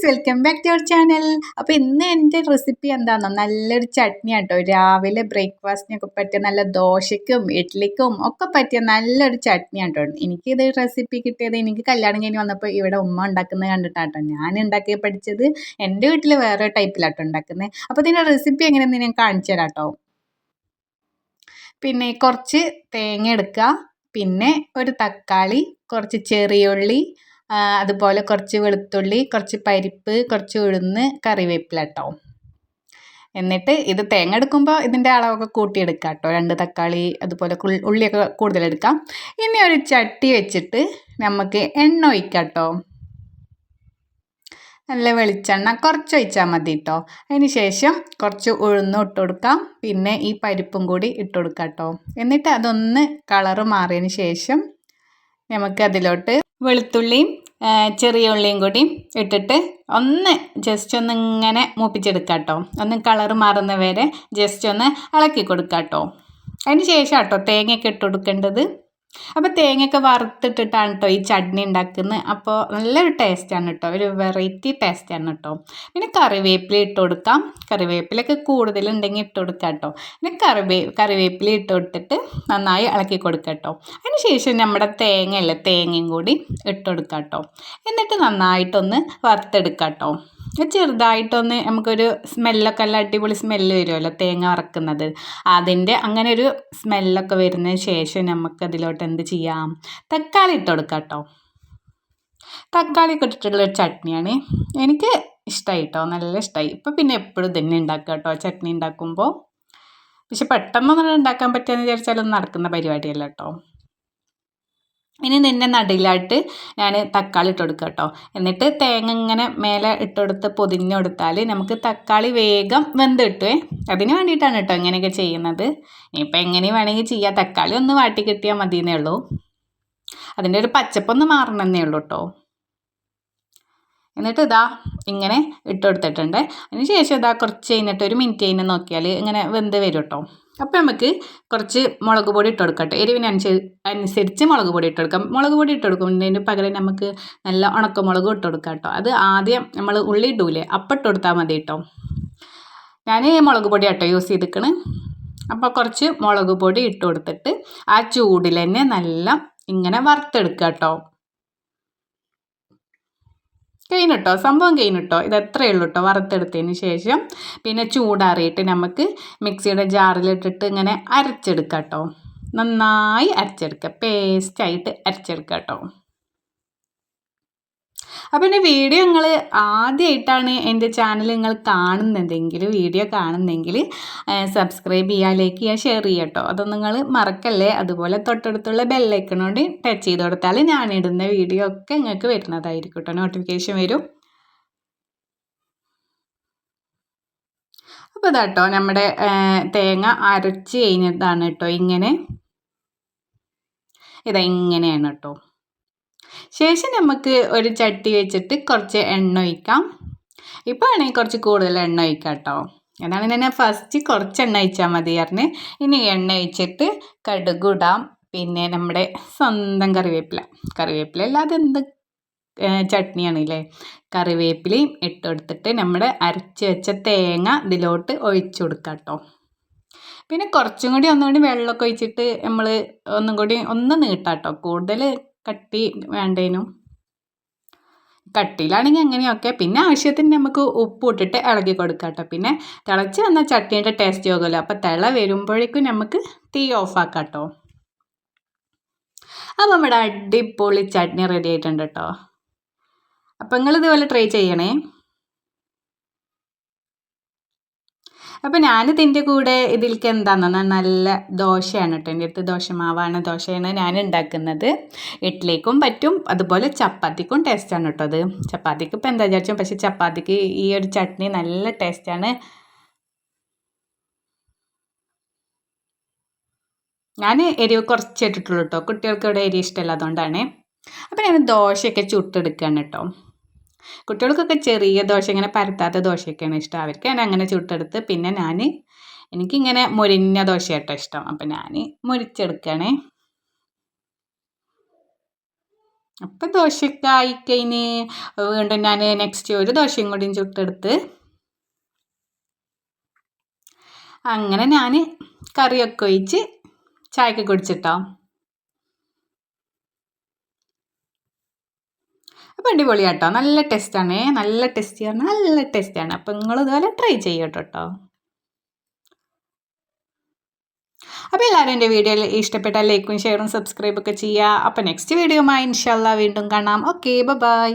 Guys, welcome back to our channel. അപ്പോൾ ഇന്ന് എൻ്റെ റെസിപ്പി എന്താണെന്നോ, നല്ലൊരു ചട്നി ആട്ടോ. രാവിലെ ബ്രേക്ക്ഫാസ്റ്റിനൊക്കെ പറ്റിയ, നല്ല ദോശയ്ക്കും ഇഡ്ഡലിക്കും ഒക്കെ പറ്റിയ നല്ലൊരു ചട്നി ആട്ടോ. എനിക്കിത് റെസിപ്പി കിട്ടിയത് എനിക്ക് കല്യാണം കഴിഞ്ഞ് വന്നപ്പോൾ ഇവിടെ ഉമ്മ ഉണ്ടാക്കുന്നത് കണ്ടിട്ടാട്ടോ ഞാൻ ഉണ്ടാക്കി പഠിച്ചത്. എൻ്റെ വീട്ടിൽ വേറെ ടൈപ്പിലാട്ടോ ഉണ്ടാക്കുന്നത്. അപ്പോൾ ഇതിൻ്റെ റെസിപ്പി എങ്ങനെയെന്ന് ഞാൻ കാണിച്ചു തരാം കേട്ടോ. പിന്നെ കുറച്ച് തേങ്ങ എടുക്കുക, പിന്നെ ഒരു തക്കാളി, കുറച്ച് ചെറിയുള്ളി, അതുപോലെ കുറച്ച് വെളുത്തുള്ളി, കുറച്ച് പരിപ്പ്, കുറച്ച് ഉഴുന്ന്, കറിവേപ്പില കേട്ടോ. എന്നിട്ട് ഇത് തേങ്ങ എടുക്കുമ്പോൾ ഇതിൻ്റെ അളവൊക്കെ കൂട്ടിയെടുക്കാം കേട്ടോ. 2 തക്കാളി അതുപോലെ ഉള്ളിയൊക്കെ കൂടുതലെടുക്കാം. ഇനി ഒരു ചട്ടി വെച്ചിട്ട് നമുക്ക് എണ്ണ ഒഴിക്കാം കേട്ടോ. നല്ല വെളിച്ചെണ്ണ കുറച്ച് ഒഴിച്ചാൽ മതി കേട്ടോ. അതിന് ശേഷം കുറച്ച് ഉഴുന്നും ഇട്ട് കൊടുക്കാം, പിന്നെ ഈ പരിപ്പും കൂടി ഇട്ട് കൊടുക്കാം കേട്ടോ. എന്നിട്ട് അതൊന്ന് കളറ് മാറിയതിന് ശേഷം നമുക്ക് അതിലോട്ട് വെളുത്തുള്ളിയും ചെറിയ ഉള്ളിയും കൂടി ഇട്ടിട്ട് ഒന്ന് ജസ്റ്റ് ഒന്ന് ഇങ്ങനെ മൂപ്പിച്ചെടുക്കാം കേട്ടോ. ഒന്ന് കളറ് മാറുന്ന വരെ ജസ്റ്റ് ഒന്ന് ഇളക്കി കൊടുക്കാം കേട്ടോ. അതിന് ശേഷം കേട്ടോ തേങ്ങയൊക്കെ ഇട്ട് കൊടുക്കേണ്ടത്. അപ്പോൾ തേങ്ങയൊക്കെ വറുത്തിട്ടിട്ടാണ് കേട്ടോ ഈ ചട്നി ഉണ്ടാക്കുന്നത്. അപ്പോൾ നല്ലൊരു ടേസ്റ്റാണ് കേട്ടോ, ഒരു വെറൈറ്റി ടേസ്റ്റാണ് കേട്ടോ. പിന്നെ കറിവേപ്പില ഇട്ട് കൊടുക്കാം. കറിവേപ്പിലൊക്കെ കൂടുതലുണ്ടെങ്കിൽ ഇട്ട് കൊടുക്കാം കേട്ടോ. പിന്നെ കറിവേപ്പില ഇട്ട് കൊടുത്തിട്ട് നന്നായി ഇളക്കി കൊടുക്കാം കേട്ടോ. അതിന് ശേഷം നമ്മുടെ തേങ്ങയും കൂടി ഇട്ട് കൊടുക്കാം കേട്ടോ. എന്നിട്ട് നന്നായിട്ടൊന്ന് വറുത്തെടുക്കാം കേട്ടോ. ചെറുതായിട്ടൊന്ന് നമുക്കൊരു സ്മെല്ലൊക്കെ നല്ല അടിപൊളി സ്മെല്ല് വരുമല്ലോ തേങ്ങ വറക്കുന്നത്, അതിൻ്റെ അങ്ങനെ ഒരു സ്മെല്ലൊക്കെ വരുന്നതിന് ശേഷം നമുക്കതിലോട്ട് എന്ത് ചെയ്യാം, തക്കാളി ഇട്ട് കൊടുക്കാം കേട്ടോ. തക്കാളി ഒക്കെ ഇട്ടിട്ടുള്ളൊരു ചട്നിയാണ്, എനിക്ക് ഇഷ്ടമായി കേട്ടോ, നല്ല ഇഷ്ടമായി. ഇപ്പം പിന്നെ എപ്പോഴും തന്നെ ഉണ്ടാക്കുക കേട്ടോ ചട്നി ഉണ്ടാക്കുമ്പോൾ. പക്ഷെ പെട്ടെന്നൊന്നും ഉണ്ടാക്കാൻ പറ്റുകയെന്ന് വിചാരിച്ചാലൊന്നും നടക്കുന്ന പരിപാടിയല്ല കേട്ടോ. ഇനി നിന്നെ നടുവിലായിട്ട് ഞാൻ തക്കാളി ഇട്ട് കൊടുക്കുക കേട്ടോ. എന്നിട്ട് തേങ്ങ ഇങ്ങനെ മേലെ ഇട്ടുകൊടുത്ത് പൊതിഞ്ഞ് കൊടുത്താൽ നമുക്ക് തക്കാളി വേഗം വെന്ത് കിട്ടുമേ. അതിന് വേണ്ടിയിട്ടാണ് കേട്ടോ ഇങ്ങനെയൊക്കെ ചെയ്യുന്നത്. ഇനിയിപ്പോൾ എങ്ങനെ വേണമെങ്കിൽ ചെയ്യാം, തക്കാളി ഒന്ന് വാട്ടി കിട്ടിയാൽ മതിയെന്നേ ഉള്ളൂ. അതിൻ്റെ ഒരു പച്ചപ്പൊന്ന് മാറണമെന്നേ ഉള്ളൂ കേട്ടോ. എന്നിട്ട് ഇതാ ഇങ്ങനെ ഇട്ട് കൊടുത്തിട്ടുണ്ട്. അതിന് ശേഷം ഇതാ കുറച്ച് കഴിഞ്ഞിട്ട് ഒരു മിനിറ്റ് കഴിഞ്ഞ് നോക്കിയാൽ ഇങ്ങനെ വെന്ത് വരും കേട്ടോ. അപ്പോൾ നമുക്ക് കുറച്ച് മുളക് പൊടി ഇട്ട് കൊടുക്കാം കേട്ടോ. എരിവിനനുസരിച്ച് മുളക് പൊടി ഇട്ട് കൊടുക്കാം. മുളക് പൊടി ഇട്ട് കൊടുക്കുന്നതിന് പകരം നമുക്ക് നല്ല ഉണക്കമുളക് ഇട്ട് കൊടുക്കാം കേട്ടോ. അത് ആദ്യം നമ്മൾ ഉള്ളി ഇടൂലേ അപ്പം ഇട്ട് കൊടുത്താൽ മതി കേട്ടോ. ഞാൻ മുളക് പൊടി കേട്ടോ യൂസ് ചെയ്തിരിക്കണ്. അപ്പോൾ കുറച്ച് മുളക് പൊടി ഇട്ട് കൊടുത്തിട്ട് ആ ചൂടിൽ തന്നെ നല്ല ഇങ്ങനെ വറുത്തെടുക്കുക കേട്ടോ. കഴിഞ്ഞിട്ടോ, സംഭവം കഴിഞ്ഞിട്ടോ. ഇത് എത്രയേ ഉള്ളൂ കേട്ടോ വറുത്തെടുത്തതിന് ശേഷം. പിന്നെ ചൂടാറിയിട്ട് നമുക്ക് മിക്സിയുടെ ജാറിലിട്ടിട്ട് ഇങ്ങനെ അരച്ചെടുക്കാം കേട്ടോ. നന്നായി അരച്ചെടുക്കുക, പേസ്റ്റായിട്ട് അരച്ചെടുക്കുക കേട്ടോ. അപ്പോൾ എൻ്റെ വീഡിയോ നിങ്ങൾ ആദ്യമായിട്ടാണ് എൻ്റെ ചാനൽ നിങ്ങൾ വീഡിയോ കാണുന്നെങ്കിൽ സബ്സ്ക്രൈബ് ചെയ്യുക, ലൈക്ക് ചെയ്യുക, ഷെയർ ചെയ്യുക കേട്ടോ. അതൊന്നും നിങ്ങൾ മറക്കല്ലേ. അതുപോലെ തൊട്ടടുത്തുള്ള ബെല്ലൈക്കണോട് ടച്ച് ചെയ്ത് കൊടുത്താൽ ഞാനിടുന്ന വീഡിയോ ഒക്കെ നിങ്ങൾക്ക് വരുന്നതായിരിക്കും കേട്ടോ, നോട്ടിഫിക്കേഷൻ വരും. അപ്പോൾ ഇതാട്ടോ നമ്മുടെ തേങ്ങ അരച്ച് കഴിഞ്ഞതാണ് കേട്ടോ. ഇങ്ങനെയാണ് കേട്ടോ. ശേഷം നമുക്ക് ഒരു ചട്ടി വെച്ചിട്ട് കുറച്ച് എണ്ണ ഒഴിക്കാം. ഇപ്പോൾ ആണെങ്കിൽ കുറച്ച് കൂടുതൽ എണ്ണ ഒഴിക്കാം കേട്ടോ. അതാണ് ഞാൻ ഫസ്റ്റ് കുറച്ച് എണ്ണ ഒഴിച്ചാൽ മതി പറഞ്ഞ്. ഇനി എണ്ണ ഒഴിച്ചിട്ട് കടുക് ഇടാം, പിന്നെ നമ്മുടെ സ്വന്തം കറിവേപ്പില അല്ലാതെ എന്ത് ചട്നിയാണല്ലേ. കറിവേപ്പിലയും ഇട്ട് കൊടുത്തിട്ട് നമ്മുടെ അരച്ച് വെച്ച തേങ്ങ ഇതിലോട്ട് ഒഴിച്ചു കൊടുക്കാം കേട്ടോ. പിന്നെ കുറച്ചും കൂടി ഒന്നുകൂടി വെള്ളമൊക്കെ ഒഴിച്ചിട്ട് നമ്മൾ ഒന്നും കൂടി ഒന്ന് നീട്ടാം കേട്ടോ. കൂടുതൽ കട്ടി വേണ്ടേനും, കട്ടിയിലാണെങ്കിൽ അങ്ങനെയൊക്കെ. പിന്നെ ആവശ്യത്തിന് നമുക്ക് ഉപ്പ് ഇട്ടിട്ട് ഇളകി കൊടുക്കാം കേട്ടോ. പിന്നെ തിളച്ച് വന്ന ചട്നിയുടെ ടേസ്റ്റ് പോകുമല്ലോ. അപ്പോൾ തിള വരുമ്പോഴേക്കും നമുക്ക് തീ ഓഫാക്കാം കേട്ടോ. അപ്പോൾ നമ്മുടെ അടിപൊളി ചട്നി റെഡി ആയിട്ടുണ്ട് കേട്ടോ. അപ്പോൾ നിങ്ങളിതുപോലെ ട്രൈ ചെയ്യണേ. അപ്പോൾ ഞാനിതിൻ്റെ കൂടെ ഇതിലേക്ക് എന്താണെന്ന് നല്ല ദോശയാണ് കേട്ടോ. എൻ്റെ അടുത്ത് ദോശയാണ് ഞാൻ ഉണ്ടാക്കുന്നത്. ഇഡ്ഡലിക്കും പറ്റും, അതുപോലെ ചപ്പാത്തിക്കും ടേസ്റ്റാണ് കേട്ടോ. അത് ചപ്പാത്തിക്ക് ഇപ്പോൾ എന്താ വിചാരിച്ചു, പക്ഷേ ചപ്പാത്തിക്ക് ഈ ഒരു ചട്നി നല്ല ടേസ്റ്റാണ്. ഞാൻ എരിവ് കുറച്ച് ഇട്ടിട്ടുള്ളൂ കേട്ടോ, കുട്ടികൾക്ക് ഇവിടെ എരിവ് ഇഷ്ടമല്ല, അതുകൊണ്ടാണ്. അപ്പോൾ ഞാൻ ദോശയൊക്കെ ചുട്ടെടുക്കുകയാണ് കേട്ടോ. കുട്ടികൾക്കൊക്കെ ചെറിയ ദോശ, ഇങ്ങനെ പരത്താത്ത ദോശയൊക്കെയാണ് ഇഷ്ടം. അവർക്ക് ഞാൻ അങ്ങനെ ചുട്ടെടുത്ത്, പിന്നെ എനിക്കിങ്ങനെ മൊരിഞ്ഞ ദോശ കേട്ടോ ഇഷ്ടം. അപ്പം ഞാൻ മൊരിച്ചെടുക്കുകയാണേ. അപ്പം ദോശയൊക്കെ ആയിക്കഴിഞ്ഞ് വീണ്ടും ഞാൻ നെക്സ്റ്റ് ഒരു ദോശയും കൂടിയും ചുട്ടെടുത്ത് അങ്ങനെ ഞാൻ കറിയൊക്കെ ഒഴിച്ച് ചായക്ക് കുടിച്ചിട്ടോ. അപ്പോൾ അടിപൊളിയാട്ടോ, നല്ല ടേസ്റ്റാണ്, നല്ല ടേസ്റ്റിയാണ്, നല്ല ടേസ്റ്റാണ്. അപ്പോൾ നിങ്ങൾ ഇതുപോലെ ട്രൈ ചെയ്യട്ടോ കേട്ടോ. അപ്പോൾ എല്ലാവരും എൻ്റെ വീഡിയോ ഇഷ്ടപ്പെട്ടാൽ ലൈക്കും ഷെയറും സബ്സ്ക്രൈബൊക്കെ ചെയ്യുക. അപ്പോൾ നെക്സ്റ്റ് വീഡിയോയുമായി ഇൻഷാല്ലാ വീണ്ടും കാണാം. Okay, by.